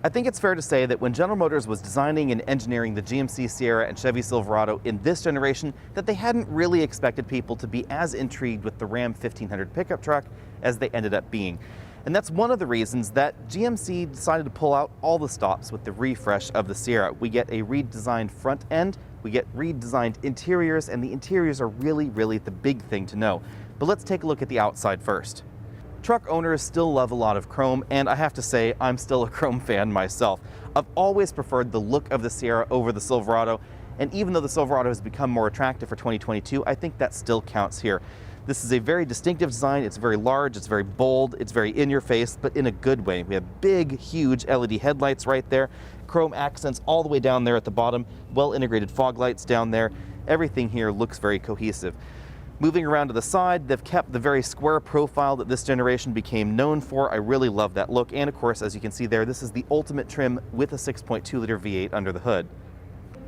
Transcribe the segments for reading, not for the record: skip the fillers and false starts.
I think it's fair to say that when General Motors was designing and engineering the GMC Sierra and Chevy Silverado in this generation, that they hadn't really expected people to be as intrigued with the Ram 1500 pickup truck as they ended up being. And that's one of the reasons that GMC decided to pull out all the stops with the refresh of the Sierra. We get a redesigned front end, we get redesigned interiors, and the interiors are really the big thing to know. But let's take a look at the outside first. Truck owners still love a lot of chrome, and I have to say I'm still a chrome fan myself. I've always preferred the look of the Sierra over the Silverado, and even though the Silverado has become more attractive for 2022, I think that still counts here. This is a very distinctive design. It's very large, it's very bold, it's very in your face, but in a good way. We have big, huge LED headlights right there, chrome accents all the way down there at the bottom, well integrated fog lights down there. Everything here looks very cohesive. Moving around to the side, they've kept the very square profile that this generation became known for. I really love that look. And of course, as you can see there, this is the ultimate trim with a 6.2 liter V8 under the hood.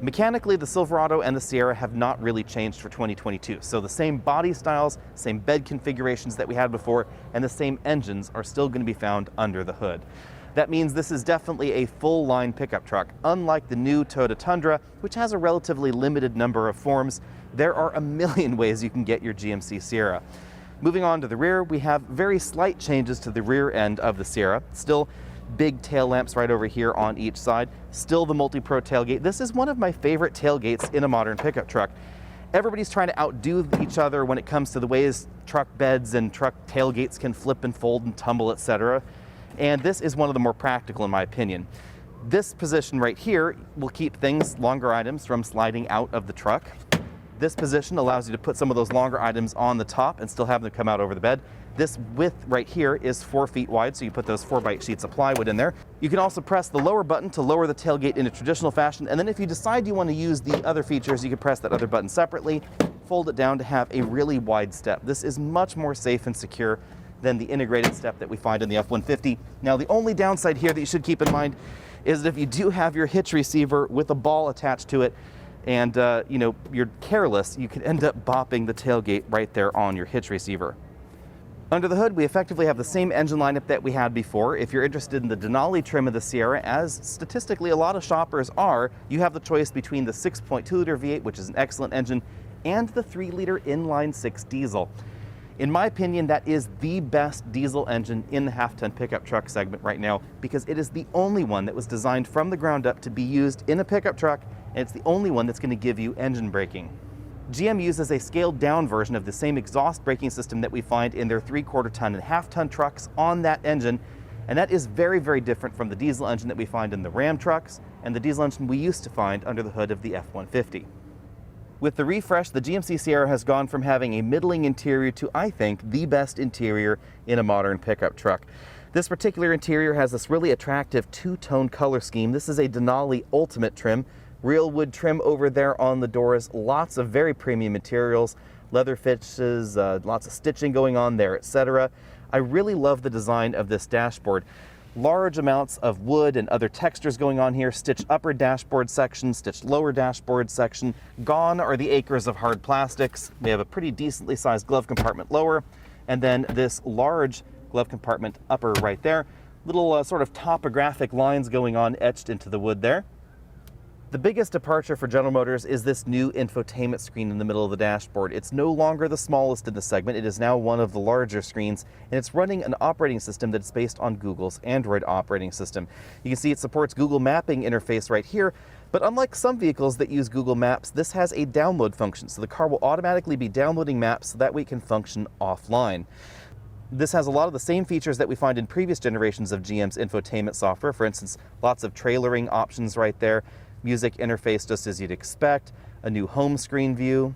Mechanically, the Silverado and the Sierra have not really changed for 2022. So the same body styles, same bed configurations that we had before, and the same engines are still going to be found under the hood. That means this is definitely a full-line pickup truck. Unlike the new Toyota Tundra, which has a relatively limited number of forms, there are a million ways you can get your GMC Sierra. Moving on to the rear, we have very slight changes to the rear end of the Sierra. Still big tail lamps right over here on each side. Still the multi-pro tailgate. This is one of my favorite tailgates in a modern pickup truck. Everybody's trying to outdo each other when it comes to the ways truck beds and truck tailgates can flip and fold and tumble, etc. And this is one of the more practical in my opinion. This position right here will keep things, longer items, from sliding out of the truck. This position allows you to put some of those longer items on the top and still have them come out over the bed. This width right here is 4 feet wide, so you put those 4x sheets of plywood in there. You can also press the lower button to lower the tailgate in a traditional fashion, and then if you decide you want to use the other features, you can press that other button separately, fold it down to have a really wide step. This is much more safe and secure than the integrated step that we find in the F-150. Now, the only downside here that you should keep in mind is that if you do have your hitch receiver with a ball attached to it, and you're careless, you can end up bopping the tailgate right there on your hitch receiver. Under the hood, we effectively have the same engine lineup that we had before. If you're interested in the Denali trim of the Sierra, as statistically a lot of shoppers are, you have the choice between the 6.2 liter V8, which is an excellent engine, and the 3 liter inline-6 diesel. In my opinion, that is the best diesel engine in the half-ton pickup truck segment right now, because it is the only one that was designed from the ground up to be used in a pickup truck, and it's the only one that's going to give you engine braking. GM uses a scaled down version of the same exhaust braking system that we find in their 3/4 ton and half-ton trucks on that engine, and that is very different from the diesel engine that we find in the Ram trucks and the diesel engine we used to find under the hood of the F-150. With the refresh, the GMC Sierra has gone from having a middling interior to, I think, the best interior in a modern pickup truck. This particular interior has this really attractive two-tone color scheme. This is a Denali Ultimate trim. Real wood trim over there on the doors, lots of very premium materials, leather finishes, lots of stitching going on there, etc. I really love the design of this dashboard. Large amounts of wood and other textures going on here. Stitched upper dashboard section, stitched lower dashboard section. Gone are the acres of hard plastics. We have a pretty decently sized glove compartment lower, and then this large glove compartment upper right there. Little sort of topographic lines going on etched into the wood there. The biggest departure for General Motors is this new infotainment screen in the middle of the dashboard. It's no longer the smallest in the segment. It is now one of the larger screens, and it's running an operating system that's based on Google's Android operating system. You can see it supports Google Mapping interface right here, but unlike some vehicles that use Google Maps, this has a download function, so the car will automatically be downloading maps so that way it can function offline. This has a lot of the same features that we find in previous generations of GM's infotainment software. For instance, lots of trailering options right there, music interface just as you'd expect, a new home screen view,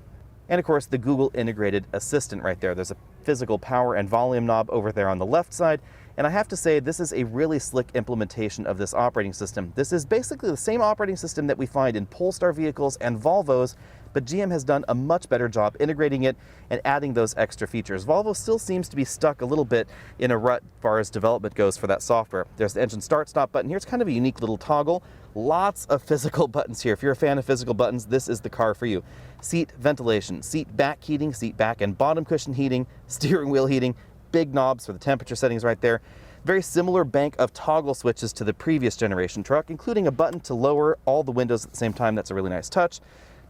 and of course the Google integrated assistant right there. There's a physical power and volume knob over there on the left side, and I have to say this is a really slick implementation of this operating system. This is basically the same operating system that we find in Polestar vehicles and Volvos, but GM has done a much better job integrating it and adding those extra features. Volvo still seems to be stuck a little bit in a rut as far as development goes for that software. There's the engine start-stop button here. It's kind of a unique little toggle. Lots of physical buttons here. If you're a fan of physical buttons, this is the car for you. Seat ventilation, seat back heating, seat back and bottom cushion heating, steering wheel heating, big knobs for the temperature settings right there. Very similar bank of toggle switches to the previous generation truck, including a button to lower all the windows at the same time. That's a really nice touch.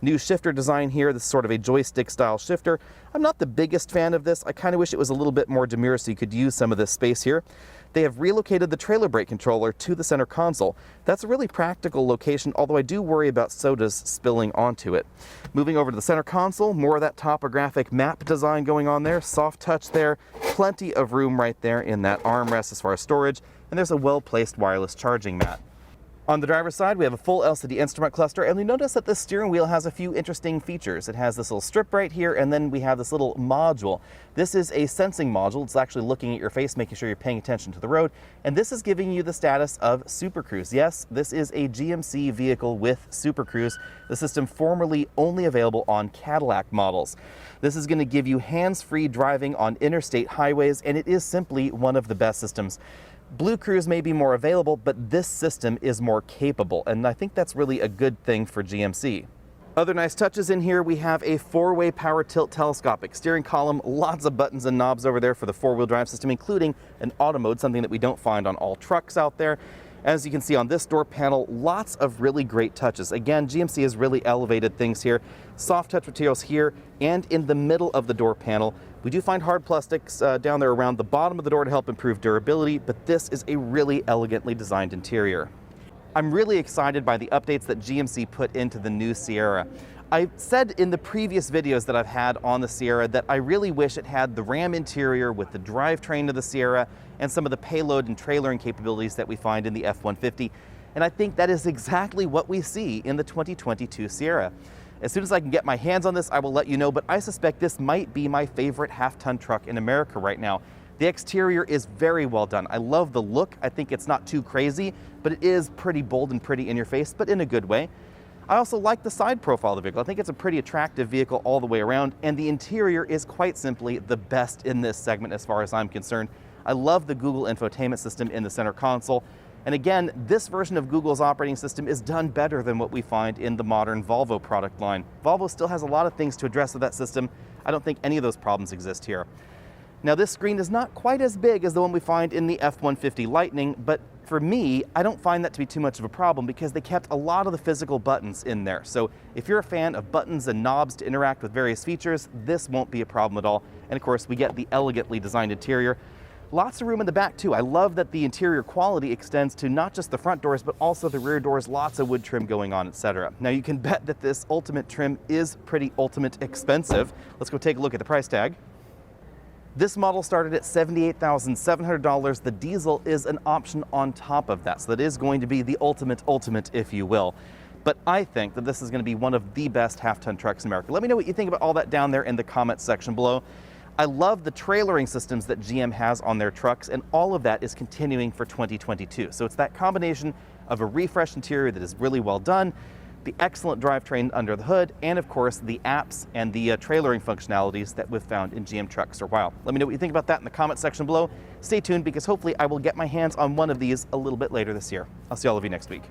New shifter design here. This is sort of a joystick style shifter. I'm not the biggest fan of this. I kind of wish it was a little bit more demure so you could use some of this space here. They have relocated the trailer brake controller to the center console. That's a really practical location, although I do worry about sodas spilling onto it. Moving over to the center console, more of that topographic map design going on there. Soft touch there. Plenty of room right there in that armrest as far as storage. And there's a well-placed wireless charging mat. On the driver's side, we have a full LCD instrument cluster, and you notice that this steering wheel has a few interesting features. It has this little strip right here, and then we have this little module. This is a sensing module. It's actually looking at your face, making sure you're paying attention to the road, and this is giving you the status of Super Cruise. Yes, this is a GMC vehicle with Super Cruise, the system formerly only available on Cadillac models. This is going to give you hands-free driving on interstate highways, and it is simply one of the best systems. Blue Cruise may be more available, but this system is more capable, and I think that's really a good thing for GMC. Other nice touches in here, we have a 4-way power tilt telescopic steering column, lots of buttons and knobs over there for the 4-wheel drive system, including an auto mode, something that we don't find on all trucks out there. As you can see on this door panel, lots of really great touches. Again, GMC has really elevated things here. Soft touch materials here and in the middle of the door panel. We do find hard plastics down there around the bottom of the door to help improve durability, but this is a really elegantly designed interior. I'm really excited by the updates that GMC put into the new Sierra. I said in the previous videos that I've had on the Sierra that I really wish it had the Ram interior with the drivetrain of the Sierra and some of the payload and trailering capabilities that we find in the F-150. And I think that is exactly what we see in the 2022 Sierra. As soon as I can get my hands on this, I will let you know, but I suspect this might be my favorite half-ton truck in America right now. The exterior is very well done. I love the look. I think it's not too crazy, but it is pretty bold and pretty in your face, but in a good way. I also like the side profile of the vehicle. I think it's a pretty attractive vehicle all the way around, and the interior is quite simply the best in this segment as far as I'm concerned. I love the Google infotainment system in the center console. And again, this version of Google's operating system is done better than what we find in the modern Volvo product line. Volvo still has a lot of things to address with that system. I don't think any of those problems exist here. Now, this screen is not quite as big as the one we find in the F-150 Lightning, but for me, I don't find that to be too much of a problem because they kept a lot of the physical buttons in there. So if you're a fan of buttons and knobs to interact with various features, this won't be a problem at all. And of course, we get the elegantly designed interior. Lots of room in the back too. I love that the interior quality extends to not just the front doors, but also the rear doors, lots of wood trim going on, etc. Now you can bet that this Ultimate trim is pretty ultimate expensive. Let's go take a look at the price tag. This model started at $78,700. The diesel is an option on top of that. So that is going to be the ultimate, if you will. But I think that this is going to be one of the best half-ton trucks in America. Let me know what you think about all that down there in the comments section below. I love the trailering systems that GM has on their trucks, and all of that is continuing for 2022. So it's that combination of a refreshed interior that is really well done, the excellent drivetrain under the hood, and of course the apps and the trailering functionalities that we've found in GM trucks for a while. Let me know what you think about that in the comment section below. Stay tuned because hopefully I will get my hands on one of these a little bit later this year. I'll see all of you next week.